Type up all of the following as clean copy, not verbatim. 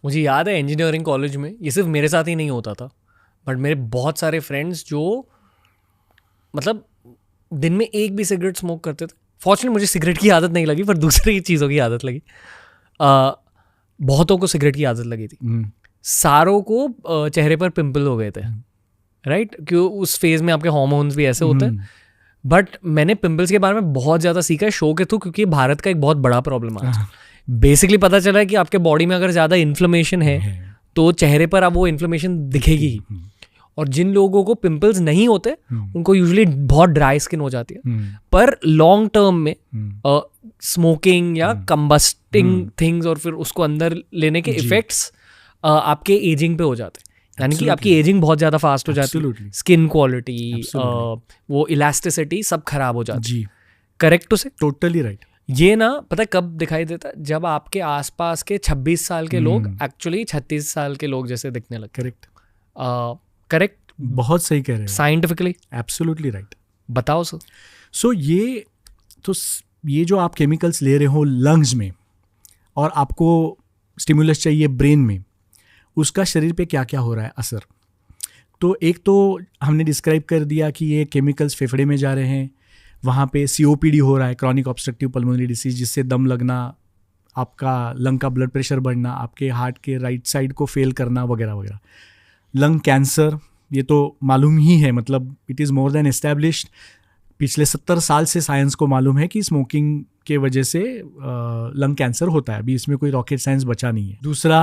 मुझे याद है इंजीनियरिंग कॉलेज में ये सिर्फ मेरे साथ ही नहीं होता था, बट मेरे बहुत सारे फ्रेंड्स जो मतलब दिन में एक भी सिगरेट स्मोक करते थे। फॉर्चुनेटली मुझे सिगरेट की आदत नहीं लगी, पर दूसरी चीज़ों की आदत लगी। बहुतों को सिगरेट की आदत लगी थी। सारों को चेहरे पर पिंपल हो गए थे, राइट? क्यों? उस फेज में आपके हार्मोन्स भी ऐसे होते हैं। बट मैंने पिंपल्स के बारे में बहुत ज़्यादा सीखा है शो के थ्रू, क्योंकि भारत का एक बहुत बड़ा प्रॉब्लम है। बेसिकली पता चला है कि आपके बॉडी में अगर ज़्यादा इन्फ्लेमेशन है तो चेहरे पर अब वो इन्फ्लेमेशन दिखेगी। और जिन लोगों को पिंपल्स नहीं होते उनको यूजुअली बहुत ड्राई स्किन हो जाती है। पर लॉन्ग टर्म में स्मोकिंग या कंबस्टिंग थिंग्स और फिर उसको अंदर लेने के इफेक्ट्स आपके एजिंग पे हो जाते हैं। यानी कि आपकी एजिंग बहुत ज़्यादा फास्ट हो जाती है, स्किन क्वालिटी, वो इलास्टिसिटी सब खराब हो जाती है। करेक्ट टू से? Totally right. ये ना पता कब दिखाई देता है? जब आपके आसपास के 26 साल के लोग एक्चुअली 36 साल के लोग जैसे दिखने लगते। करेक्ट, करेक्ट, बहुत सही कह रहे हो, साइंटिफिकली एब्सोल्युटली राइट। बताओ सर। सो ये जो आप केमिकल्स ले रहे हो लंग्स में और आपको स्टिमुलस चाहिए ब्रेन में, उसका शरीर पे क्या क्या हो रहा है असर। तो एक तो हमने डिस्क्राइब कर दिया कि ये केमिकल्स फेफड़े में जा रहे हैं, वहाँ पे COPD हो रहा है, क्रॉनिक ऑब्स्ट्रक्टिव पल्मोनरी डिसीज, जिससे दम लगना, आपका लंग का ब्लड प्रेशर बढ़ना, आपके हार्ट के राइट साइड को फेल करना वगैरह वगैरह। लंग कैंसर, ये तो मालूम ही है, मतलब it is more than established. पिछले 70 साल से साइंस को मालूम है कि स्मोकिंग के वजह से लंग कैंसर होता है। अभी इसमें कोई रॉकेट साइंस बचा नहीं है। दूसरा,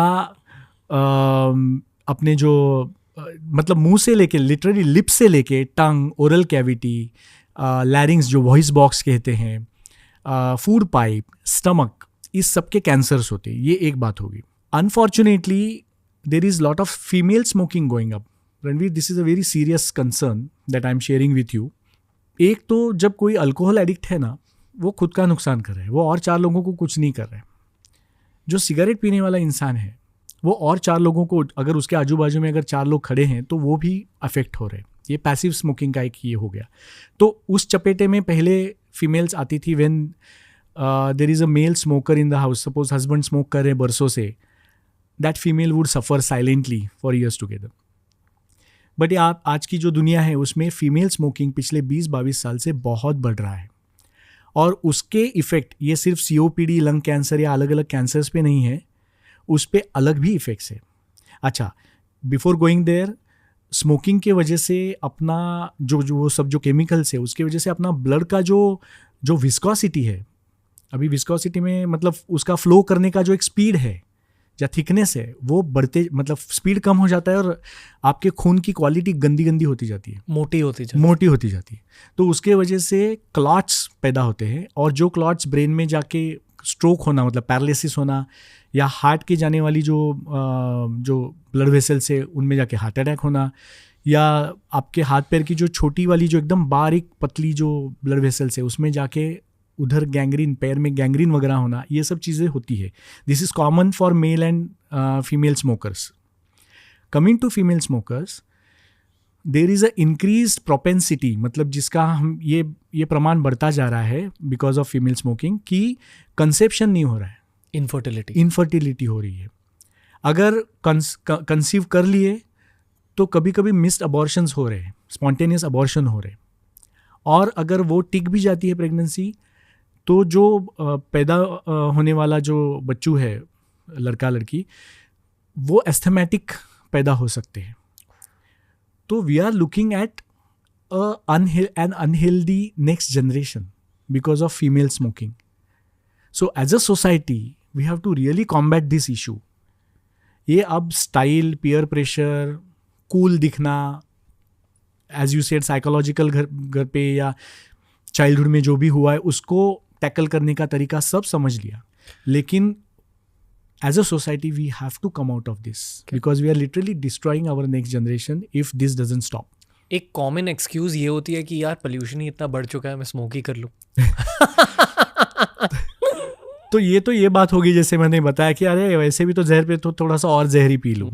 अपने जो मतलब मुंह से लेके, लिटरली लिप से लेके टंग, ओरल कैविटी, लैरिंग्स जो वॉइस बॉक्स कहते हैं, फूड पाइप, स्टमक, इस सब के कैंसर्स होते हैं। ये एक बात होगी। Unfortunately there is lot of female smoking going up. Ranveer, this is a very serious concern that I am sharing with you. एक तो जब कोई अल्कोहल एडिक्ट है ना, वो खुद का नुकसान कर रहे हैं, वो और 4 लोगों को कुछ नहीं कर रहे। जो सिगरेट पीने वाला इंसान है वो और 4 लोगों को, अगर उसके आजू बाजू में अगर 4 लोग खड़े हैं तो वो भी अफेक्ट हो रहे हैं। ये पैसिव स्मोकिंग का एक ये हो गया। तो उस चपेटे में पहले फीमेल्स आती थी। When there is a male smoker in the house, suppose husband smoke कर रहे हैं बरसों से, that female would suffer silently for years together. But आज की जो दुनिया है उसमें फीमेल स्मोकिंग पिछले 20-22 साल से बहुत बढ़ रहा है। और उसके इफ़ेक्ट ये सिर्फ COPD, लंग कैंसर या अलग अलग कैंसर्स पे नहीं है, उस पर अलग भी इफ़ेक्ट्स है। अच्छा, बिफोर गोइंग देयर, स्मोकिंग के वजह से अपना जो वो सब जो केमिकल्स है उसके वजह से अपना ब्लड का जो विस्कोसिटी है, अभी विस्कोसिटी में मतलब उसका फ्लो करने का जो एक स्पीड है या थिकनेस है, वो बढ़ते, मतलब स्पीड कम हो जाता है और आपके खून की क्वालिटी गंदी होती जाती है, मोटी होती जाती है। तो उसके वजह से क्लॉट्स पैदा होते हैं, और जो क्लॉट्स ब्रेन में जाके स्ट्रोक होना, मतलब पैरालिसिस होना, या हार्ट के जाने वाली जो ब्लड वेसल्स है उनमें जाके हार्ट अटैक होना, या आपके हाथ पैर की जो छोटी वाली जो एकदम बारीक पतली जो ब्लड वेसल्स है उसमें जाके उधर गैंग्रीन, पैर में गैंग्रीन वगैरह होना, ये सब चीज़ें होती है। This is common for male and female smokers. Coming to female smokers, there is a increase propensity, मतलब जिसका हम ये प्रमाण बढ़ता जा रहा है बिकॉज ऑफ फीमेल स्मोकिंग, कि कंसेप्शन नहीं हो रहा है, इनफर्टिलिटी हो रही है। अगर कंसीव कर लिए तो कभी कभी मिस्ड अबॉर्शंस हो रहे हैं, स्पॉन्टेनियस अबॉर्शन हो रहे हैं। और अगर वो टिक भी जाती है प्रेगनेंसी, तो जो पैदा होने वाला जो बच्चू है, लड़का लड़की, वो एस्थमेटिक पैदा हो सकते हैं। तो we are looking at an unhealthy next generation because of female smoking. So as a society we have to really combat this issue. ये अब स्टाइल, पीयर प्रेशर, कूल दिखना, एज यू सेड साइकोलॉजिकल घर पे या childhood में जो भी हुआ है उसको टैकल करने का तरीका सब समझ लिया, लेकिन as a society we have to come out of this because we are literally destroying our next generation if this doesn't stop. एक कॉमन एक्सक्यूज ये होती है कि यार पोल्यूशन ही इतना बढ़ चुका है, मैं स्मोक ही कर लूँ। तो ये बात होगी, जैसे मैंने बताया कि अरे वैसे भी तो जहर पे तो थोड़ा सा और जहर ही पी लूँ।